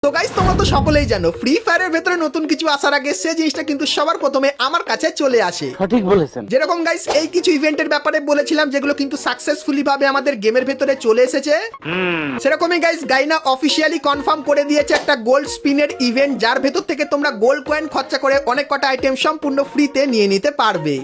তো গাইস তোমরা তো সকলেই জানো ফ্রি ফায়ারের ভেতরে নতুন কিছু আসার আগে সেই জিনিসটা কিন্তু সবার প্রথমে আমার কাছে চলে আসে। সঠিক বলেছেন। যেরকম গাইস এই কিছু ইভেন্টের ব্যাপারে বলেছিলাম যেগুলো কিন্তু সাকসেসফুলি ভাবে আমাদের গেমের ভেতরে চলে এসেছে, সেরকমই গাইস গাইনা অফিসিয়ালি কনফার্ম করে দিয়েছে একটা গোল্ড স্পিনের ইভেন্ট, যার ভেতর থেকে তোমরা গোল্ড কয়েন খরচা করে অনেক কটা আইটেম সম্পূর্ণ ফ্রিতে নিয়ে নিতে পারবে।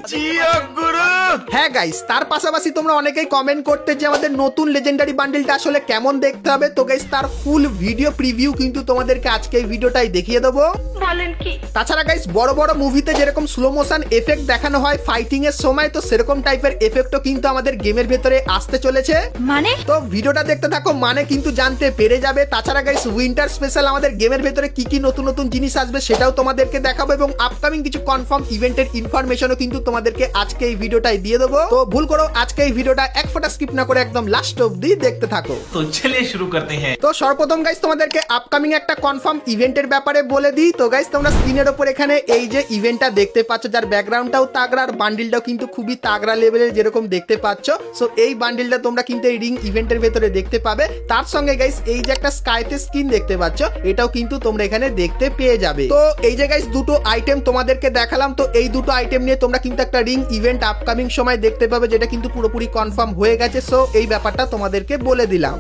হ্যাঁ গাইস, তার পাশাপাশি তোমরা অনেকেই কমেন্ট করতে যে আমাদের নতুন লেজেন্ডারি বান্ডেলটা আসলে কেমন দেখতে হবে। তো গাইস তার ফুল ভিডিও প্রিভিউ কিন্তু তোমাদেরকে আজকে এই ভিডিওটাই দেখিয়ে দেবো। বলেন কি? তাছাড়া গাইস বড় বড় মুভিতে যেরকম স্লো মোশন এফেক্ট দেখানো হয় ফাইটিং এর সময়, তো সেরকম টাইপের এফেক্টও কিন্তু আমাদের গেমের ভেতরে আসতে চলেছে। মানে তো ভিডিওটা দেখতে থাকো, মানে কিন্তু জানতে পেরে যাবে। তাছাড়া গাইস উইন্টার স্পেশাল আমাদের গেমের ভেতরে কি কি নতুন নতুন জিনিস আসবে সেটাও তোমাদেরকে দেখাবো, এবং আপকামিং কিছু কনফার্ম ইভেন্টের ইনফরমেশনও কিন্তু তোমাদেরকে আজকে এই ভিডিওটাই দিয়ে দেবো। তো ভুল করো আজকে এই ভিডিওটা এক ফোঁটা স্কিপ না করে একদম লাস্ট অবধি দেখতে থাকো। তো চলিए शुरू करते हैं। তো সর্বপ্রথম গাইস তোমাদেরকে আপকামিং একটা কনফার্ম ইভেন্টের ব্যাপারে বলে দিই। তো গাইস তোমরা স্ক্রিনের উপর এখানে এই যে ইভেন্টটা দেখতে পাচ্ছ, যার ব্যাকগ্রাউন্ডটাও তাগড়া আর বান্ডিলটাও কিন্তু খুবই তাগড়া লেভেলের যেরকম দেখতে পাচ্ছ। সো এই বান্ডিলটা তোমরা কিন্তু এই রিং ইভেন্টের ভেতরে দেখতে পাবে। তার সঙ্গে গাইস এই যে একটা স্কাইতে স্কিন দেখতে পাচ্ছ, এটাও কিন্তু তোমরা এখানে দেখতে পেয়ে যাবে। তো এই যে গাইস দুটো আইটেম তোমাদেরকে দেখালাম, তো এই দুটো আইটেম নিয়ে তোমরা কিন্তু একটা রিং ইভেন্ট আপকামিং সময় দেখতে পাবে, যেটা কিন্তু পুরোপুরি কনফার্ম হয়ে গেছে। সো এই ব্যাপারটা তোমাদেরকে বলে দিলাম।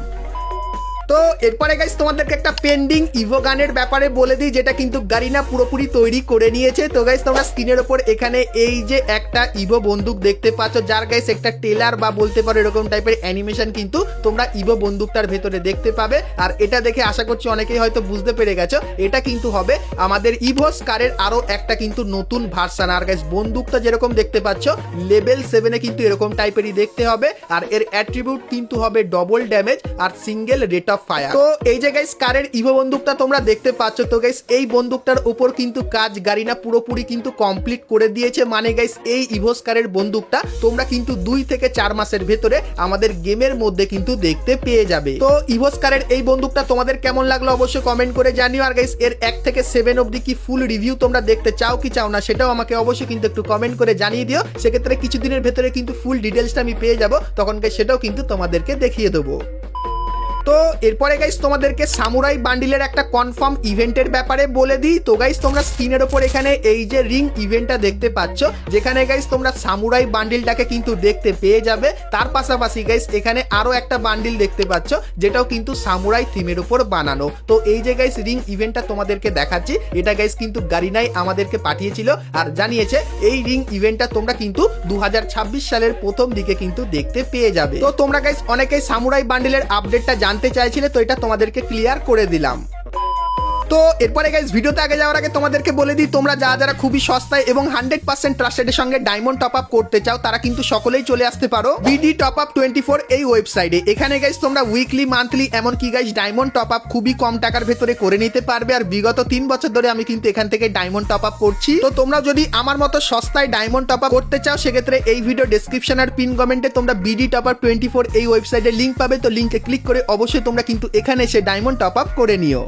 তো এরপরে গাইস তোমাদেরকে একটা পেন্ডিং ইভো গানের ব্যাপারে বলে দিই, যেটা কিন্তু গারিনা পুরোপুরি তৈরি করে নিয়েছে। তো গাইস তোমরা স্ক্রিনের উপর এখানে এই যে একটা ইভো বন্দুক দেখতে পাচ্ছ, যার গাইস একটা টেলার বা বলতে পারো এরকম টাইপের অ্যানিমেশন কিন্তু তোমরা ইভো বন্দুকটার ভেতরে দেখতে পাবে। আর এটা দেখে আশা করছি অনেকেই হয়তো বুঝতে পেরে গেছো, এটা কিন্তু হবে আমাদের ইভো স্কারের আরো একটা কিন্তু নতুন ভার্সন। আর গাইস বন্দুকটা যেরকম দেখতে পাচ্ছ লেভেল 7 এ কিন্তু এরকম টাইপেরই দেখতে হবে, আর এর অ্যাট্রিবিউট কিন্তু হবে ডবল ড্যামেজ আর সিঙ্গেল রেট অফ ফায়ার। তো এই যে গাইস কারের ইভো বন্দুকটা তোমরা দেখতে পাচ্ছ, তো গাইস এই বন্দুকটার উপর কিন্তু কাজ গারিনা পুরোপুরি কিন্তু কমপ্লিট করে দিয়েছে। মানে গাইস এই ইভো স্কারের বন্দুকটা তোমরা কিন্তু 2 থেকে 4 মাসের ভেতরে আমাদের গেমের মধ্যে কিন্তু দেখতে পেয়ে যাবে। তো ইভো স্কারের এই বন্দুকটা তোমাদের কেমন লাগলো অবশ্যই কমেন্ট করে জানিও। আর গাইস এর 1 থেকে 7 অবধি কি ফুল রিভিউ তোমরা দেখতে চাও কি চাও না সেটাও আমাকে অবশ্যই কিন্তু একটু কমেন্ট করে জানিয়ে দিও। সেক্ষেত্রে কিছুদিনের ভেতরে কিন্তু ফুল ডিটেলসটা আমি পেয়ে যাব, তখন গাইস সেটাও কিন্তু তোমাদেরকে দেখিয়ে দেবো। তো এরপরে গাইস তোমাদেরকে সামুরাই বান্ডিলের একটা কনফার্ম ইভেন্টের ব্যাপারে বলে দিই। তো গাইস তোমরা স্ক্রিনের উপর এখানে এই যে রিং ইভেন্টটা দেখতে পাচ্ছ, যেখানে গাইস তোমরা সামুরাই বান্ডিলটাকে কিন্তু দেখতে পেয়ে যাবে। তার পাশাপাশি গাইস এখানে আরো একটা বান্ডিল দেখতে পাচ্ছ, যেটাও কিন্তু সামুরাই থিমের উপর বানানো। তো এই যে গাইস রিং ইভেন্টটা তোমাদেরকে দেখাচ্ছি, এটা গাইস কিন্তু গারিনাই আমাদেরকে পাঠিয়েছিল আর জানিয়েছে এই রিং ইভেন্টটা তোমরা কিন্তু 2026 সালের প্রথম দিকে কিন্তু দেখতে পেয়ে যাবে। তো তোমরা গাইস অনেকেই সামুরাই বান্ডিলের আপডেটটা জানতে চাইছিলে, তো এটা তোমাদেরকে ক্লিয়ার করে দিলাম। তো এরপরে গাইস ভিডিওতে আগে যাওয়ার আগে তোমাদেরকে বলে দিই, তোমরা যারা খুবই সস্তায় এবং 100% ট্রাস্টেডের সঙ্গে ডায়মন্ড টপ আপ করতে চাও, তারা কিন্তু সকলেই চলে আসতে পারো বিডি টপ আপ 24 এই ওয়েবসাইটে। এখানে গাইস তোমরা উইকলি, মান্থলি, এমনকি গাইস ডায়মন্ড টপ আপ খুবই কম টাকার ভেতরে করে নিতে পারবে। আর বিগত 3 বছর ধরে আমি কিন্তু এখান থেকে ডায়মন্ড টপ আপ করছি। তো তোমরা যদি আমার মতো সস্তায় ডায়মন্ড টপ আপ করতে চাও, সেক্ষেত্রে এই ভিডিও ডেসক্রিপশন আর পিন কমেন্টে তোমরা বিডি টপ আপ 24 এই ওয়েবসাইটের লিঙ্ক পাবে। তো লিঙ্কে ক্লিক করে অবশ্যই তোমরা কিন্তু এখানে এসে ডায়মন্ড টপ আপ করে নিও।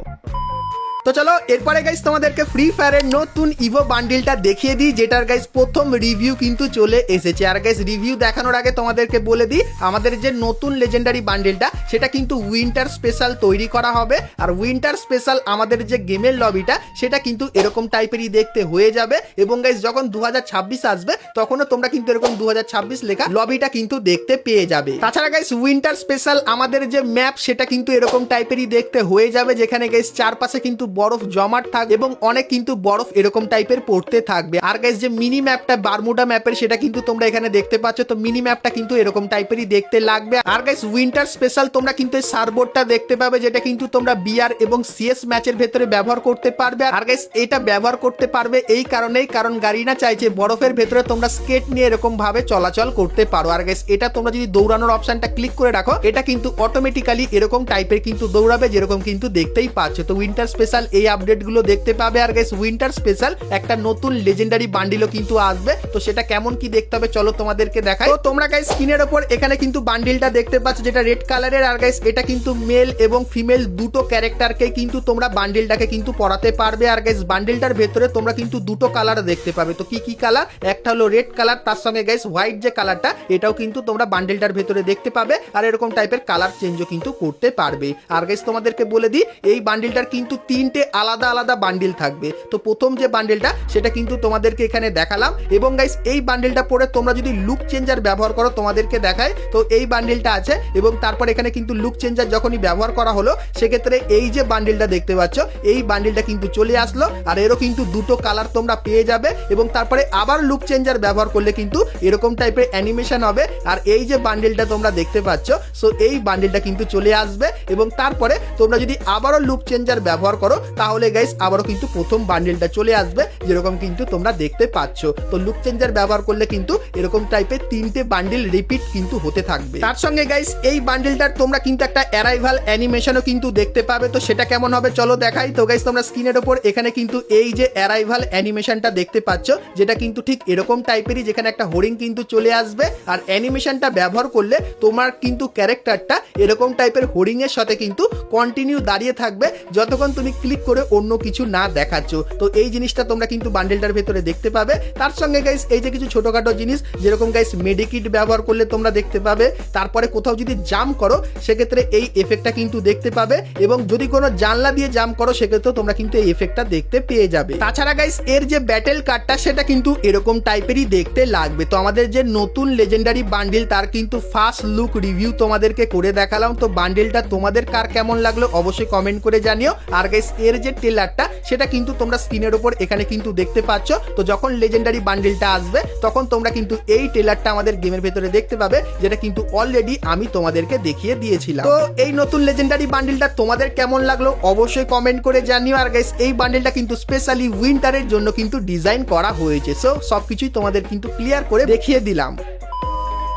তো চলো এরপরে গাইস তোমাদেরকে ফ্রি ফায়ারের নতুন ইভো বান্ডিলটা দেখিয়ে দিই, যেটার গাইস প্রথম রিভিউ কিন্তু চলে এসেছে। আর গাইস রিভিউ দেখানোর আগে তোমাদেরকে বলে দিই, আমাদের যে নতুন লেজেন্ডারি বান্ডিলটা সেটা কিন্তু উইন্টার স্পেশাল তৈরি করা হবে। আর উইন্টার স্পেশাল আমাদের যে গেমের লবিটা সেটা কিন্তু এরকম টাইপেরই দেখতে হয়ে যাবে। এবং গাইস যখন 2026 আসবে তখনও তোমরা কিন্তু এরকম 2026 লেখা লবিটা কিন্তু দেখতে পেয়ে যাবে। তাছাড়া গাইস উইন্টার স্পেশাল আমাদের যে ম্যাপ সেটা কিন্তু এরকম টাইপেরই দেখতে হয়ে যাবে, যেখানে গাইস চারপাশে কিন্তু বরফ জমাট থাকবে এবং অনেক কিন্তু বরফ এরকম টাইপের পড়তে থাকবে। আর গাইস যে মিনি ম্যাপটা বারমুডা ম্যাপের সেটা কিন্তু তোমরা এখানে দেখতে পাচ্ছ, তো মিনি ম্যাপটা কিন্তু এরকম টাইপেরই দেখতে লাগবে। আর গাইস উইন্টার স্পেশাল তোমরা কিন্তু এই সার্বোর্ডটা দেখতে পাবে, যেটা কিন্তু তোমরা বিআর এবং সিএস ম্যাচের ভেতরে ব্যবহার করতে পারবে। আর গাইস এটা ব্যবহার করতে পারবে এই কারণেই, কারণ গারিনা চাইছে বরফের ভেতরে তোমরা স্কেট নিয়ে এরকম ভাবে চলাচল করতে পারো। আর গাইস এটা তোমরা যদি দৌড়ানোর অপশনটা ক্লিক করে রাখো, এটা কিন্তু অটোমেটিক্যালি এরকম টাইপের কিন্তু দৌড়াবে, যেরকম কিন্তু দেখতেই পাচ্ছ। তো উইন্টার স্পেশাল স্পেশাল এই আপডেটগুলো দেখতে পাবে। আর গাইস উইন্টার স্পেশাল একটা নতুন লেজেন্ডারি বান্ডিলও কিন্তু আসবে, তো সেটা কেমন কি দেখতে হবে চলো তোমাদেরকে দেখাই। তো তোমরা গাইস স্ক্রিনের ওপর এখানে কিন্তু বান্ডিলটা দেখতে পাচ্ছ যেটা রেড কালারের। আর গাইস এটা কিন্তু মেল এবং ফিমেল দুটো ক্যারেক্টারকে কিন্তু তোমরা বান্ডিলটাকে কিন্তু পরাতে পারবে। আর গাইস বান্ডিলটার ভেতরে তোমরা কিন্তু দুটো কালার দেখতে পাবে। তো কি কি কালার? একটা হলো রেড কালার, তার সঙ্গে গাইস হোয়াইট যে কালারটা এটাও কিন্তু তোমরা বান্ডিলটার ভেতরে দেখতে পাবে। আর এরকম টাইপের কালার চেঞ্জও কিন্তু করতে পারবে। আর গাইস তোমাদেরকে বলে দিই এই বান্ডিলটার কিন্তু তিনটে আলাদা আলাদা বান্ডিল থাকবে। তো প্রথম যে বান্ডিলটা সেটা কিন্তু তোমাদেরকে এখানে দেখালাম, এবং গাইস এই বান্ডিলটা পরে তোমরা যদি লুক চেঞ্জার ব্যবহার করো তোমাদেরকে দেখায়। তো এই বান্ডিলটা আছে, এবং তারপর এখানে কিন্তু লুক চেঞ্জার যখনই ব্যবহার করা হলো সেক্ষেত্রে এই যে বান্ডিলটা দেখতে পাচ্ছ এই বান্ডিলটা কিন্তু চলে আসলো। আর এরও কিন্তু দুটো কালার তোমরা পেয়ে যাবে, এবং তারপরে আবার লুক চেঞ্জার ব্যবহার করলে কিন্তু এরকম টাইপের অ্যানিমেশন হবে। আর এই যে বান্ডিলটা তোমরা দেখতে পাচ্ছ সো এই বান্ডিলটা কিন্তু চলে আসবে, এবং তারপরে তোমরা যদি আবারও লুক চেঞ্জার ব্যবহার করো তাহলে গাইস আবারও কিন্তু প্রথম বান্ডিলটা চলে আসবে যেরকম কিন্তু তোমরা দেখতে পাচ্ছ। তো লুক চেঞ্জার ব্যবহার করলে কিন্তু এরকম টাইপের তিনটে বান্ডিল রিপিট কিন্তু হতে থাকবে। তার সঙ্গে গাইস এই বান্ডিলটার তোমরা কিন্তু একটা অ্যারাইভাল অ্যানিমেশনও কিন্তু দেখতে পাবে। তো সেটা কেমন হবে চলো দেখাই। তো গাইস তোমরা স্ক্রিনের ওপর এখানে কিন্তু এই যে অ্যারাইভাল অ্যানিমেশনটা দেখতে পাচ্ছ যেটা কিন্তু ঠিক এরকম টাইপেরই, যেখানে একটা হরিণ কিন্তু চলে আসবে। আর অ্যানিমেশনটা ব্যবহার করলে তোমার কিন্তু ক্যারেক্টারটা এরকম টাইপের হরিং এর সাথে কিন্তু কন্টিনিউ দাঁড়িয়ে থাকবে যতক্ষণ তুমি ক্লিক করে অন্য কিছু না দেখাচ্ছ। তো এই জিনিসটা তোমরা কিন্তু বান্ডেলটার ভেতরে দেখতে পাবে। তার সঙ্গে গাইস এই যে কিছু ছোটখাটো জিনিস যেরকম গাইস মেডিকিট ব্যবহার করলে তোমরা দেখতে পাবে। তারপরে কোথাও যদি জাম্প করো সেক্ষেত্রে এই এফেক্টটা কিন্তু দেখতে পাবে, এবং যদি কোনো জানলা দিয়ে জাম্প করো সেক্ষেত্রে তোমরা কিন্তু এই এফেক্টটা দেখতে পেয়ে যাবে। তাছাড়া গাইস এর যে ব্যাটেল কার্ডটা সেটা কিন্তু এরকম টাইপেরই দেখতে লাগবে। তো আমাদের যে নতুন লেজেন্ডারি বান্ডিল তার কিন্তু ফার্স্ট লুক রিভিউ তোমাদেরকে করে দেখালাম। তো বান্ডিলটা তোমাদের কার কেমন লাগলো অবশ্যই কমেন্ট করে জানিও। আর গাইস এর যে ট্রেলারটা সেটা কিন্তু তোমরা স্ক্রিনের উপর এখানে কিন্তু দেখতে পাচ্ছ। তো যখন লেজেন্ডারি বান্ডিলটা আসবে তখন তোমরা কিন্তু এই ট্রেলারটা আমাদের গেমের ভেতরে দেখতে পাবে, যেটা কিন্তু অলরেডি আমি তোমাদেরকে দেখিয়ে দিয়েছিলাম। তো এই নতুন লেজেন্ডারি বান্ডিলটা তোমাদের কেমন লাগলো অবশ্যই কমেন্ট করে জানিও। আর গাইস এই বান্ডিলটা কিন্তু স্পেশালি উইন্টারের জন্য কিন্তু ডিজাইন করা হয়েছে। সো সবকিছুই তোমাদের কিন্তু ক্লিয়ার করে দেখিয়ে দিলাম।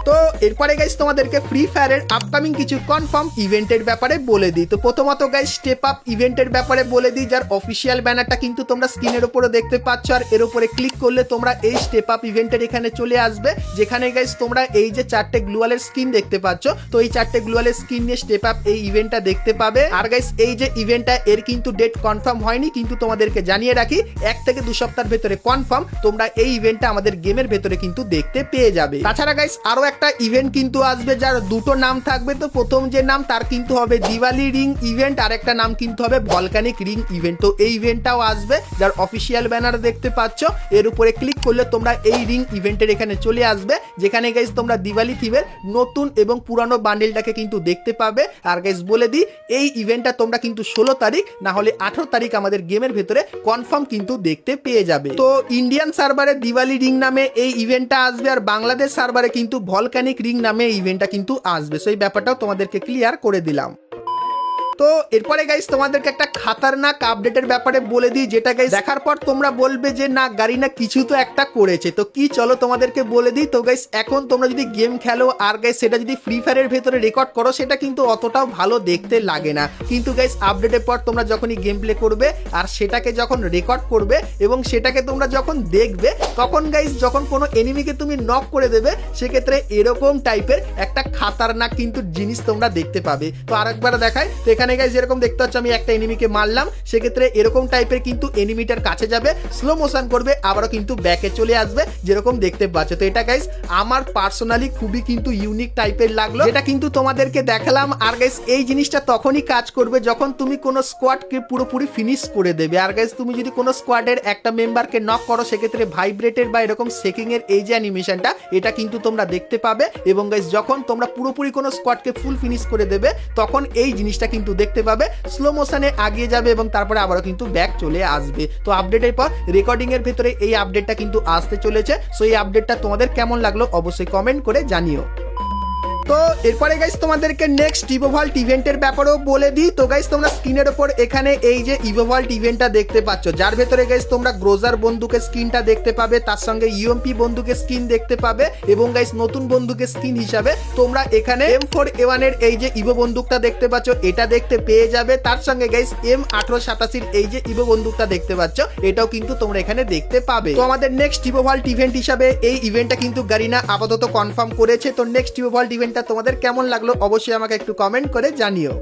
তো এরপরে গাইস তোমাদেরকে ফ্রি ফায়ারের আপকামিং কিছু কনফার্ম ইভেন্টের ব্যাপারে বলে দিই। তো প্রথমত গাইস স্টেপ আপ ইভেন্টের ব্যাপারে বলে দিই, যার অফিসিয়াল ব্যানারটা কিন্তু তোমরা স্ক্রিনের উপরে দেখতে পাচ্ছ। আর এর উপরে ক্লিক করলে তোমরা এই স্টেপ আপ ইভেন্টের এখানে চলে আসবে, যেখানে গাইস তোমরা এই যে চারটে গ্লুয়ালের স্কিন দেখতে পাচ্ছ। তো এই চারটে গ্লুয়ালের স্কিন নিয়ে স্টেপ আপ এই ইভেন্টটা দেখতে পাবে। আর গাইস এই যে ইভেন্টটা এর কিন্তু ডেট কনফার্ম হয়নি, কিন্তু তোমাদেরকে জানিয়ে রাখি 1 থেকে 2 সপ্তাহের ভেতরে কনফার্ম তোমরা এই ইভেন্টটা আমাদের গেমের ভেতরে কিন্তু দেখতে পেয়ে যাবে। তাছাড়া গাইস আরো একটা ইভেন্ট কিন্তু আসবে যার দুটো নাম থাকবে। তো প্রথম যে নাম তার কিন্তু হবে দিওয়ালি রিং ইভেন্ট, আর একটা নাম কিন্তু হবে ভলকানিক রিং ইভেন্ট। তো এই ইভেন্টটাও আসবে, যার অফিসিয়াল ব্যানার দেখতে পাচ্ছ। এর উপরে ক্লিক করলে তোমরা এই রিং ইভেন্টের এখানে চলে আসবে, যেখানে গাইস তোমরা দিওয়ালি থিমের নতুন এবং পুরানো বান্ডেলটাকে কিন্তু দেখতে পাবে। আর গাইস বলে দিই এই ইভেন্টটা তোমরা কিন্তু 16 তারিখ না হলে 18 তারিখ আমাদের গেমের ভেতরে কনফার্ম কিন্তু দেখতে পেয়ে যাবে। তো ইন্ডিয়ান সার্ভারে দিওয়ালি রিং নামে এই ইভেন্টটা আসবে, আর বাংলাদেশ সার্ভারে কিন্তু ভলকানিক রিং নামে ইভেন্টটা কিন্তু আসবে। সেই ব্যাপারটাও তোমাদেরকে ক্লিয়ার করে দিলাম। তো এরপরে গাইস তোমাদেরকে একটা খাতারনাক আপডেটের ব্যাপারে বলে দিই, যেটা গাইস দেখার পর তোমরা বলবে যে না গাড়ি না কিছু তো একটা করেছে। তো কি চলো তোমাদেরকে বলে দিই। তো গাইস এখন তোমরা যদি গেম খেলো আর গাইস সেটা যদি ফ্রি ফায়ারের ভেতরে রেকর্ড করো সেটা কিন্তু অতটাও ভালো দেখতে লাগে না, কিন্তু গাইস আপডেটের পর তোমরা যখনই গেম প্লে করবে আর সেটাকে যখন রেকর্ড করবে এবং সেটাকে তোমরা যখন দেখবে তখন গাইস যখন কোনো এনিমিকে তুমি নক করে দেবে সেক্ষেত্রে এরকম টাইপের একটা খাতারনাক কিন্তু জিনিস তোমরা দেখতে পাবে। তো আরেকবার দেখাই। তো এখানে গাইস যেরকম দেখতে পাচ্ছ আমি একটা এনিমিকে মারলাম, সেক্ষেত্রে এরকম টাইপের কিন্তু এনিমিটার কাছে যাবে, স্লো মোশন করবে, আবারও কিন্তু ব্যাকে চলে আসবে যেরকম দেখতে পাচ্ছ। তো এটা গাইস আমার পার্সোনালি খুবই কিন্তু ইউনিক টাইপের লাগলো, যেটা কিন্তু তোমাদেরকে দেখালাম। আর গাইস এই জিনিসটা তখনই কাজ করবে যখন তুমি কোনো স্কোয়াডকে পুরোপুরি ফিনিশ করে দেবে। আর গাইস তুমি যদি কোনো স্কোয়াডের একটা মেম্বারকে নক করো সেক্ষেত্রে ভাইব্রেটের বা এরকম শেকিং এর এই যে অ্যানিমেশনটা এটা কিন্তু তোমরা দেখতে পাবে। এবং গাইস যখন তোমরা পুরোপুরি কোনো স্কোয়াডকে ফুল ফিনিশ করে দেবে তখন এই জিনিসটা কিন্তু দেখতে পাবে, স্লো মোশনে আগিয়ে যাবে এবং তারপরে আবারও কিন্তু ব্যাক চলে আসবে। তো আপডেটের পর রেকর্ডিং এর ভেতরে এই আপডেটটা কিন্তু আসতে চলেছে। সো এই আপডেটটা তোমাদের কেমন লাগলো অবশ্যই কমেন্ট করে জানিও। তো এরপরে গাইস তোমাদেরকে নেক্সট ইভোভল্ট ইভেন্টের ব্যাপারেও বলে দিই। তো গাইস তোমরা স্ক্রিনের ওপর এখানে এই যে ইভোভল্ট ইভেন্টটা দেখতে পাচ্ছ, যার ভেতরে গাইস তোমরা গ্রোজার বন্দুকের স্কিনটা দেখতে পাবে, তার সঙ্গে ইউএমপি বন্দুকের স্কিন দেখতে পাবে এবং গাইস নতুন বন্দুকের স্কিন হিসাবে তোমরা এখানে M4A1 এর এই যে ইভো বন্দুকটা দেখতে পাচ্ছ এটা দেখতে পেয়ে যাবে। তার সঙ্গে গাইস M1887 এই যে ইভো বন্দুকটা দেখতে পাচ্ছ এটাও কিন্তু তোমরা এখানে দেখতে পাবে। তো আমাদের নেক্সট ইভোভল্ট ইভেন্ট হিসাবে এই ইভেন্টটা কিন্তু গারিনা আপাতত কনফার্ম করেছে। তো নেক্সট ইভোভল্ট ইভেন্টটা তোমাদের কেমন লাগলো অবশ্যই আমাকে একটু কমেন্ট করে জানিও।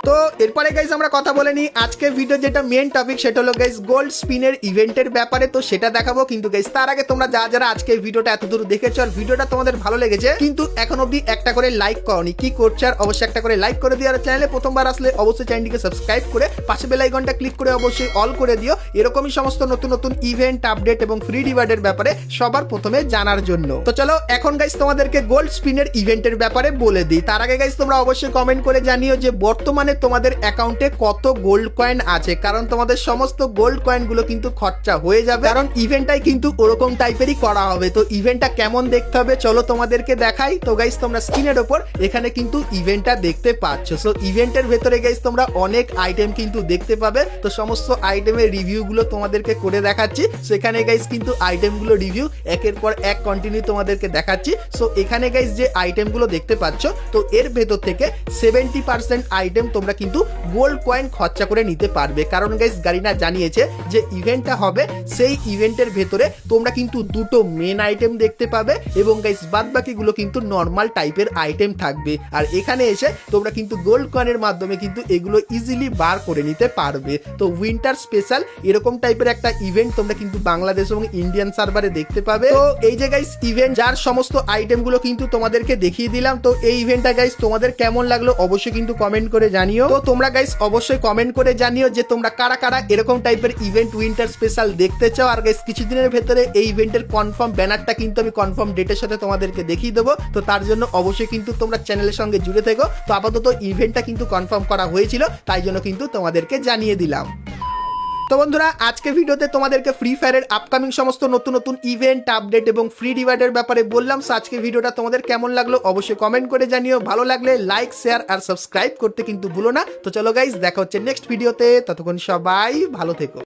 তো এরপরে গাইস আমরা কথা বলে নিই আজকে ভিডিও যেটা মেন টপিক সেটা হলো গাইস গোল্ড স্পিনের ইভেন্টের ব্যাপারে। তো সেটা দেখাবো, কিন্তু গাইস তার আগে তোমরা যারা আজকে ভিডিওটা এতদূর দেখেছো আর ভিডিওটা তোমাদের ভালো লেগেছে কিন্তু এখন অবধি একটা করে লাইক করনি, কি করছো? আর অবশ্যই একটা করে লাইক করে দিও। আর চ্যানেলে প্রথমবার আসলে অবশ্যই চ্যানেলটিকে সাবস্ক্রাইব করে পাশে বেল আইকনটা ক্লিক করে অবশ্যই অল করে দিও, এরকমই সমস্ত নতুন নতুন ইভেন্ট আপডেট এবং ফ্রি রিওয়ার্ডের ব্যাপারে সবার প্রথমে জানার জন্য। তো চলো এখন গাইস তোমাদেরকে গোল্ড স্পিনের ইভেন্টের ব্যাপারে বলে দিই। তার আগে গাইস তোমরা অবশ্যই কমেন্ট করে জানিও যে বর্তমানে তোমাদের অ্যাকাউন্টে কত গোল্ড কয়েন আছে, কারণ তোমাদের সমস্ত গোল্ড কয়েন গুলো কিন্তু খরচা হয়ে যাবে, কারণ ইভেন্টটাই কিন্তু ওরকম টাইপেরই করা হবে। তো ইভেন্টটা কেমন দেখতে হবে চলো তোমাদেরকে দেখাই। তো গাইস তোমরা স্ক্রিনের ওপর এখানে কিন্তু ইভেন্টটা দেখতে পাচ্ছ। সো ইভেন্টের ভেতরে গাইস তোমরা অনেক আইটেম কিন্তু দেখতে পাবে। তো সমস্ত আইটেমের রিভিউ গুলো তোমাদেরকে করে দেখাচ্ছি। সো এখানে গাইস কিন্তু আইটেম গুলো রিভিউ একের পর এক কন্টিনিউ তোমাদেরকে দেখাচ্ছি। সো এখানে গাইস যে আইটেম গুলো দেখতে পাচ্ছ তো এর ভেতর থেকে 70% আইটেম তোমরা কিন্তু গোল্ড কয়েন খরচা করে নিতে পারবে, কারণ গাইস গারিনা জানিয়েছে যে ইভেন্টটা হবে সেই ইভেন্টের ভেতরে তোমরা কিন্তু দুটো মেন আইটেম দেখতে পাবে এবং গাইস বাদ বাকিগুলো কিন্তু নর্মাল টাইপের আইটেম থাকবে। আর এখানে এসে তোমরা কিন্তু গোল্ড কয়েনের মাধ্যমে কিন্তু এগুলো ইজিলি বার করে নিতে পারবে। তো উইন্টার স্পেশাল এরকম টাইপের একটা ইভেন্ট তোমরা কিন্তু বাংলাদেশ এবং ইন্ডিয়ান সার্ভারে দেখতে পাবে। তো এই যে গাইস ইভেন্ট যার সমস্ত আইটেম গুলো কিন্তু তোমাদেরকে দেখিয়ে দিলাম। তো এই ইভেন্টটা গাইস তোমাদের কেমন লাগলো অবশ্যই কিন্তু কমেন্ট করে জানিও। তো তোমরা গাইস অবশ্যই কমেন্ট করে জানিও যে তোমরা কারা কারা এরকম টাইপের ইভেন্ট উইন্টার স্পেশাল দেখতে চাও। আর গাইস কিছুদিনের ভেতরে এই ইভেন্টের কনফার্ম ব্যানারটা কিন্তু আমি কনফার্ম ডেটের সাথে তোমাদেরকে দেখিয়ে দেবো। তো তার জন্য অবশ্যই কিন্তু তোমরা চ্যানেলের সঙ্গে জুড়ে থেকো। তো আপাতত ইভেন্টটা কিন্তু কনফার্ম করা হয়েছিল, তাই জন্য কিন্তু তোমাদেরকে জানিয়ে দিলাম। তো বন্ধুরা আজকে ভিডিওতে তোমাদেরকে ফ্রি ফায়ারের আপকামিং সমস্ত নতুন নতুন ইভেন্ট আপডেট এবং ফ্রি রিওয়ার্ডের ব্যাপারে বললাম। সো আজকে ভিডিওটা তোমাদের কেমন লাগলো অবশ্যই কমেন্ট করে জানিও, ভালো লাগলে লাইক শেয়ার আর সাবস্ক্রাইব করতে কিন্তু ভুলো না। তো চলো গাইস দেখা হচ্ছে নেক্সট ভিডিওতে, ততক্ষণ সবাই ভালো থেকো।